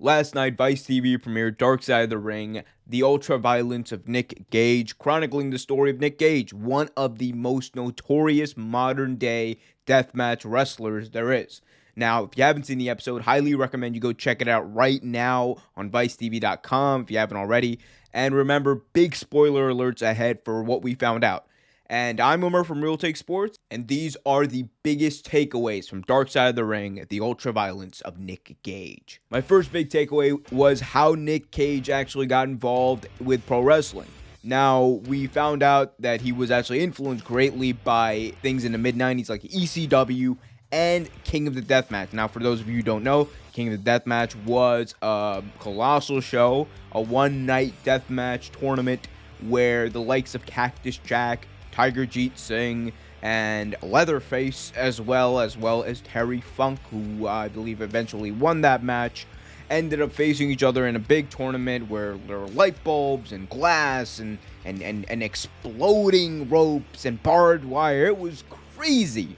Last night, Vice TV premiered Dark Side of the Ring, the ultra-violence of Nick Gage, chronicling the story of Nick Gage, one of the most notorious modern-day deathmatch wrestlers there is. Now, if you haven't seen the episode, highly recommend you go check it out right now on ViceTV.com if you haven't already. And remember, big spoiler alerts ahead for what we found out. And I'm Umar from Real Take Sports, and these are the biggest takeaways from Dark Side of the Ring, the ultra-violence of Nick Gage. My first big takeaway was how Nick Gage actually got involved with pro wrestling. Now, we found out that he was actually influenced greatly by things in the mid-90s like ECW and King of the Deathmatch. Now, for those of you who don't know, King of the Deathmatch was a colossal show, a one-night deathmatch tournament where the likes of Cactus Jack, Tiger Jeet Singh, and Leatherface, as well as Terry Funk, who I believe eventually won that match, ended up facing each other in a big tournament where there were light bulbs and glass and exploding ropes and barbed wire. It was crazy.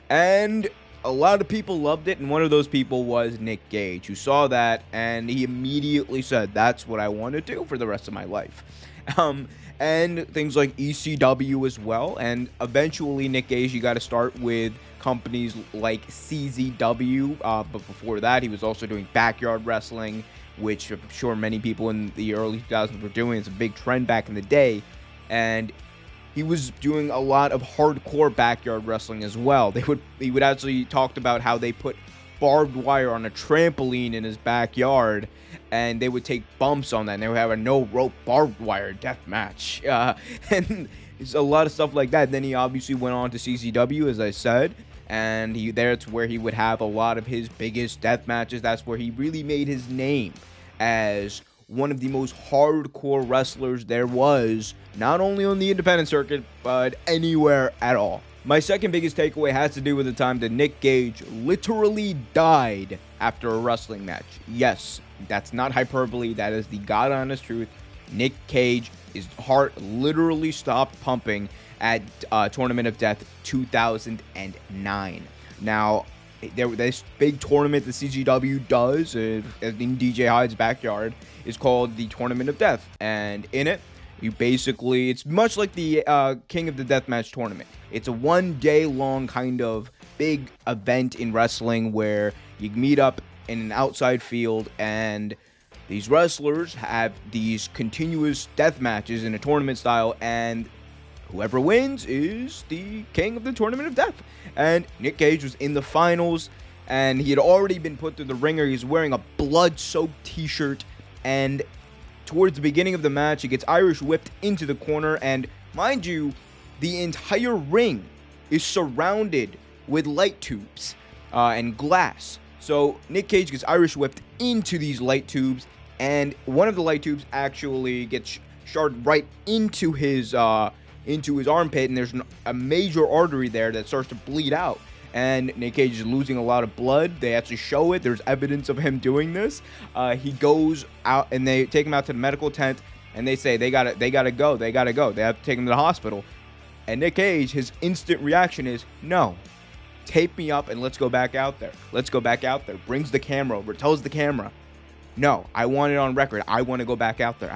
And a lot of people loved it, and one of those people was Nick Gage, who saw that, and he immediately said, that's what I want to do for the rest of my life. And things like ECW as well, and eventually Nick Gage, you got to start with companies like CZW, but before that, he was also doing backyard wrestling, which I'm sure many people in the early 2000s were doing. It's a big trend back in the day, and he was doing a lot of hardcore backyard wrestling as well. He would actually talk about how they put barbed wire on a trampoline in his backyard, and they would take bumps on that, and they would have a no rope barbed wire death match, and it's a lot of stuff like that. Then he obviously went on to CCW, as I said, and that's where he would have a lot of his biggest death matches. That's where he really made his name as one of the most hardcore wrestlers there was, not only on the independent circuit, but anywhere at all. My second biggest takeaway has to do with the time that Nick Gage literally died after a wrestling match. Yes, that's not hyperbole. That is the God-honest truth. Nick Gage, his heart literally stopped pumping at Tournament of Death 2009. Now, this big tournament the CGW does in DJ Hyde's backyard is called the Tournament of Death. And in it, it's much like the King of the Deathmatch tournament. It's a one-day-long kind of big event in wrestling where you meet up in an outside field, and these wrestlers have these continuous death matches in a tournament style, and whoever wins is the king of the Tournament of Death. And Nick Gage was in the finals, and he had already been put through the ringer. He's wearing a blood-soaked t-shirt, and towards the beginning of the match, he gets Irish whipped into the corner, and mind you, the entire ring is surrounded with light tubes and glass. So Nick Gage gets Irish whipped into these light tubes, and one of the light tubes actually gets shot right into his armpit, and there's a major artery there that starts to bleed out. And Nick Gage is losing a lot of blood. They actually show it. There's evidence of him doing this. He goes out, and they take him out to the medical tent, and they say they gotta go. They have to take him to the hospital. And Nick Gage, his instant reaction is, no, tape me up and let's go back out there. Brings the camera over, tells the camera, no, I want it on record. I want to go back out there.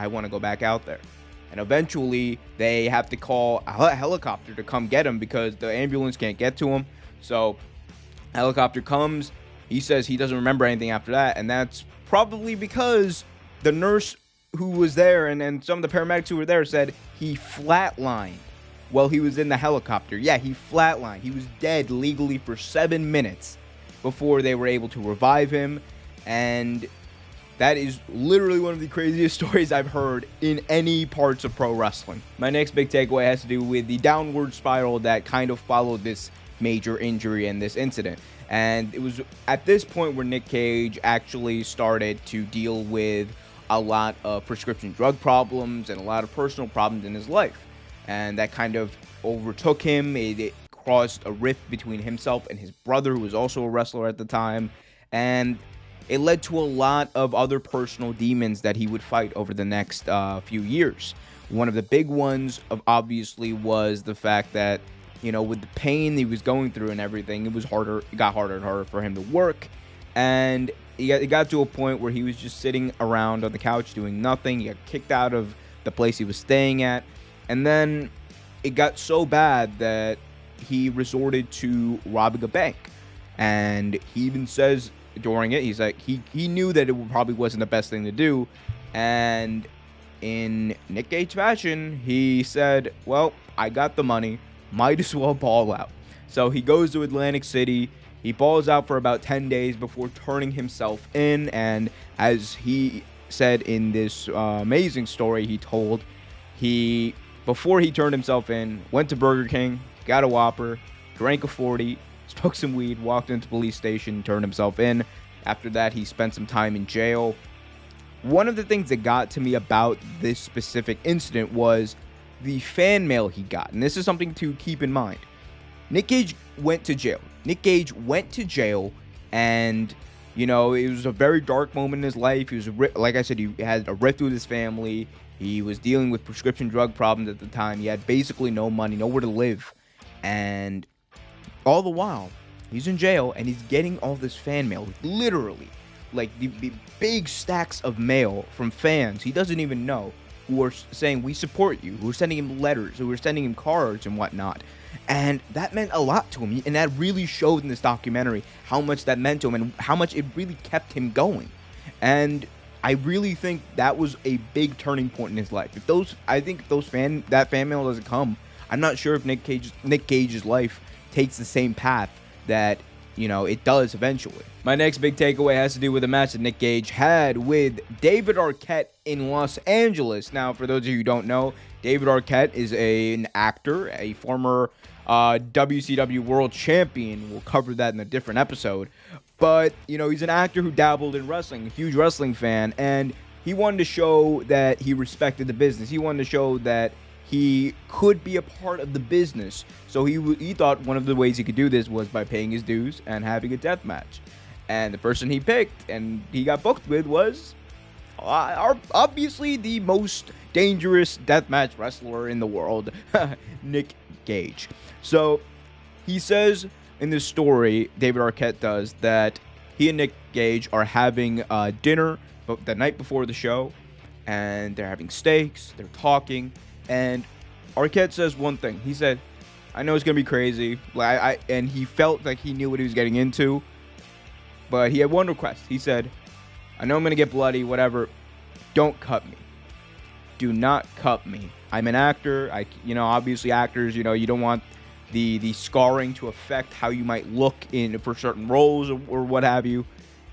And eventually, they have to call a helicopter to come get him because the ambulance can't get to him. So, helicopter comes. He says he doesn't remember anything after that, and that's probably because the nurse who was there and some of the paramedics who were there said he flatlined while he was in the helicopter. Yeah, he flatlined. He was dead legally for 7 minutes before they were able to revive him, and that is literally one of the craziest stories I've heard in any parts of pro wrestling. My next big takeaway has to do with the downward spiral that kind of followed this major injury and this incident. And it was at this point where Nick Gage actually started to deal with a lot of prescription drug problems and a lot of personal problems in his life. And that kind of overtook him. It caused a rift between himself and his brother, who was also a wrestler at the time. And it led to a lot of other personal demons that he would fight over the next few years. One of the big ones, obviously, was the fact that, with the pain he was going through and everything, it got harder and harder for him to work. And it got to a point where he was just sitting around on the couch doing nothing. He got kicked out of the place he was staying at. And then it got so bad that he resorted to robbing a bank. And he even says during it, he's like, he knew that it probably wasn't the best thing to do. And in Nick Gage fashion, he said, well, I got the money, might as well ball out. So he goes to Atlantic City. He balls out for about 10 days before turning himself in. And as he said in this amazing story he told, before he turned himself in, went to Burger King, got a Whopper, drank a 40, smoked some weed, walked into the police station, turned himself in. After that, he spent some time in jail. One of the things that got to me about this specific incident was the fan mail he got. And this is something to keep in mind. Nick Gage went to jail. Nick Gage went to jail, and, it was a very dark moment in his life. He was, like I said, he had a rift with his family. He was dealing with prescription drug problems at the time. He had basically no money, nowhere to live. And all the while, he's in jail, and he's getting all this fan mail, literally. Like the big stacks of mail from fans he doesn't even know, who are saying, we support you, who are sending him letters, who are sending him cards and whatnot. And that meant a lot to him. And that really showed in this documentary how much that meant to him and how much it really kept him going. And I really think that was a big turning point in his life. That fan mail doesn't come, I'm not sure if Nick Gage's life takes the same path that, it does eventually. My next big takeaway has to do with a match that Nick Gage had with David Arquette in Los Angeles. Now, for those of you who don't know, David Arquette is an actor, a former WCW World Champion. We'll cover that in a different episode. But, he's an actor who dabbled in wrestling, a huge wrestling fan, and he wanted to show that he respected the business. He wanted to show that he could be a part of the business. So he thought one of the ways he could do this was by paying his dues and having a death match. And the person he picked and he got booked with was obviously the most dangerous deathmatch wrestler in the world, Nick Gage. So he says in this story, David Arquette does, that he and Nick Gage are having dinner the night before the show, and they're having steaks, they're talking, and Arquette says one thing. He said, I know it's going to be crazy, and he felt like he knew what he was getting into, but he had one request. He said, I know I'm going to get bloody, whatever, don't cut me. Do not cut me. I'm an actor. Obviously actors, you don't want the scarring to affect how you might look for certain roles or what have you.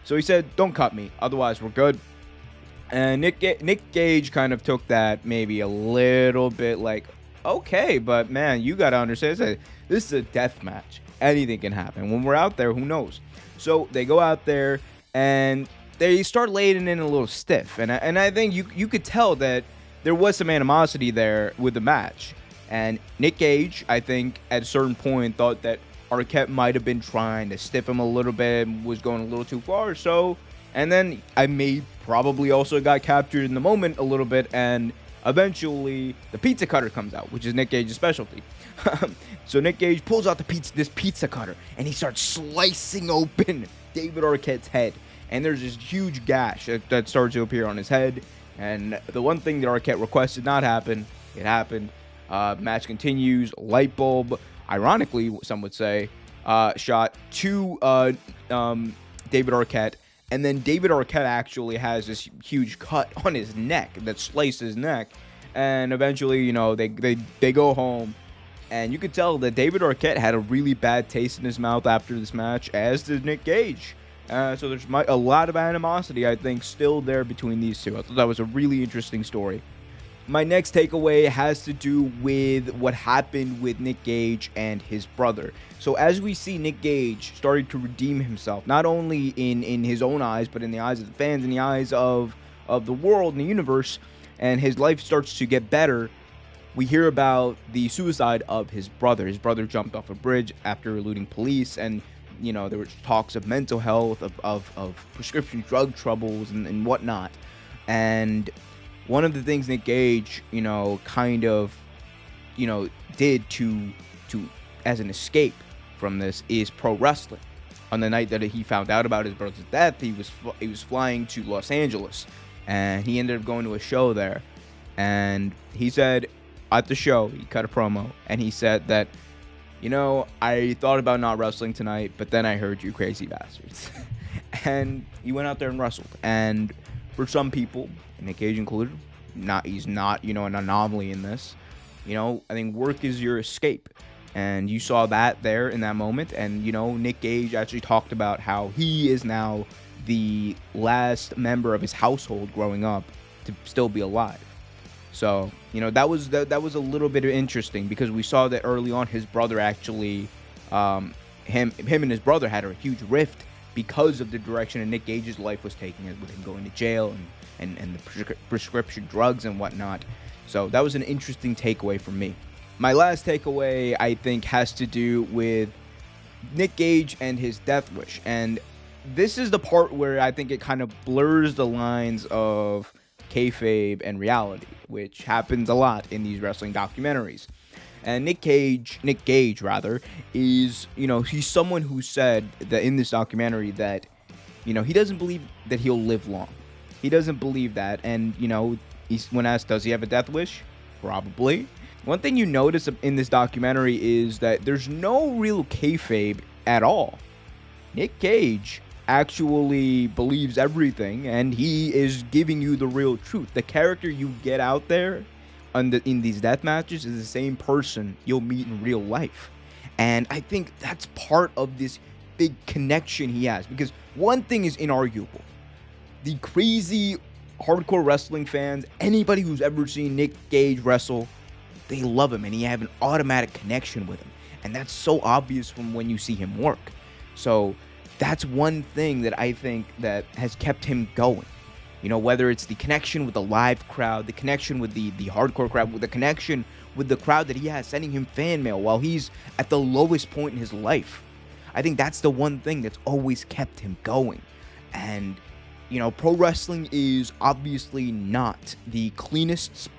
So he said, don't cut me, otherwise we're good. And Nick Gage kind of took that maybe a little bit like, okay, but man, you got to understand, this is a death match. Anything can happen. When we're out there, who knows? So they go out there and they start laying in a little stiff. And I think you could tell that there was some animosity there with the match. And Nick Gage, I think, at a certain point thought that Arquette might have been trying to stiff him a little bit, was going a little too far. So, and then probably also got captured in the moment a little bit, and eventually the pizza cutter comes out, which is Nick Gage's specialty. So Nick Gage pulls out this pizza cutter, and he starts slicing open David Arquette's head. And there's this huge gash that starts to appear on his head. And the one thing that Arquette requested not happen, it happened. Match continues. Light bulb, ironically, some would say, shot to David Arquette. And then David Arquette actually has this huge cut on his neck that sliced his neck. And eventually, they go home. And you could tell that David Arquette had a really bad taste in his mouth after this match, as did Nick Gage. So there's a lot of animosity, I think, still there between these two. I thought that was a really interesting story. My next takeaway has to do with what happened with Nick Gage and his brother. So as we see Nick Gage starting to redeem himself, not only in his own eyes, but in the eyes of the fans, in the eyes of the world and the universe, and his life starts to get better, we hear about the suicide of his brother. His brother jumped off a bridge after eluding police, and there was talks of mental health, of prescription drug troubles and whatnot. And one of the things Nick Gage, did to as an escape from this is pro wrestling. on the night that he found out about his brother's death, he was flying to Los Angeles, and he ended up going to a show there. And he said at the show, he cut a promo, and he said that, I thought about not wrestling tonight, but then I heard you crazy bastards. And he went out there and wrestled. And for some people, Nick Gage included, he's not an anomaly in this. I think work is your escape. And you saw that there in that moment. And, Nick Gage actually talked about how he is now the last member of his household growing up to still be alive. So, that was a little bit interesting, because we saw that early on his brother actually, him and his brother had a huge rift because of the direction that Nick Gage's life was taking, with him going to jail and the prescription drugs and whatnot. So that was an interesting takeaway for me. My last takeaway, I think, has to do with Nick Gage and his death wish. And this is the part where I think it kind of blurs the lines of kayfabe and reality, which happens a lot in these wrestling documentaries. And Nick Gage, is, he's someone who said that in this documentary that, he doesn't believe that he'll live long. He doesn't believe that. And, when asked, does he have a death wish? Probably. One thing you notice in this documentary is that there's no real kayfabe at all. Nick Gage actually believes everything, and he is giving you the real truth. The character you get out there in these death matches is the same person you'll meet in real life. And I think that's part of this big connection he has, because one thing is inarguable. The crazy hardcore wrestling fans, anybody who's ever seen Nick Gage wrestle, they love him, and he have an automatic connection with him. And that's so obvious from when you see him work. So that's one thing that I think that has kept him going. Whether it's the connection with the live crowd, the connection with the hardcore crowd, with the connection with the crowd that he has sending him fan mail while he's at the lowest point in his life. I think that's the one thing that's always kept him going. And, pro wrestling is obviously not the cleanest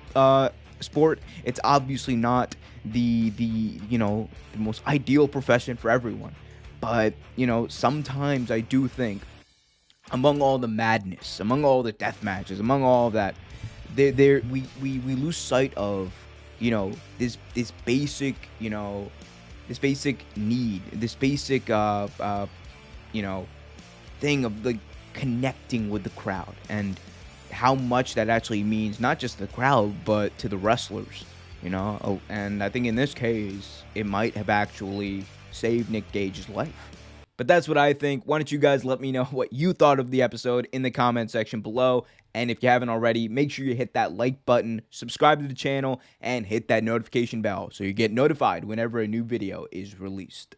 sport. It's obviously not the most ideal profession for everyone. But, sometimes I do think, among all the madness, among all the death matches, among all of that, we lose sight of, this basic, this basic need, this basic, thing of like connecting with the crowd, and how much that actually means, not just the crowd, but to the wrestlers, and I think in this case, it might have actually saved Nick Gage's life. But that's what I think. Why don't you guys let me know what you thought of the episode in the comment section below. And if you haven't already, make sure you hit that like button, subscribe to the channel, and hit that notification bell so you get notified whenever a new video is released.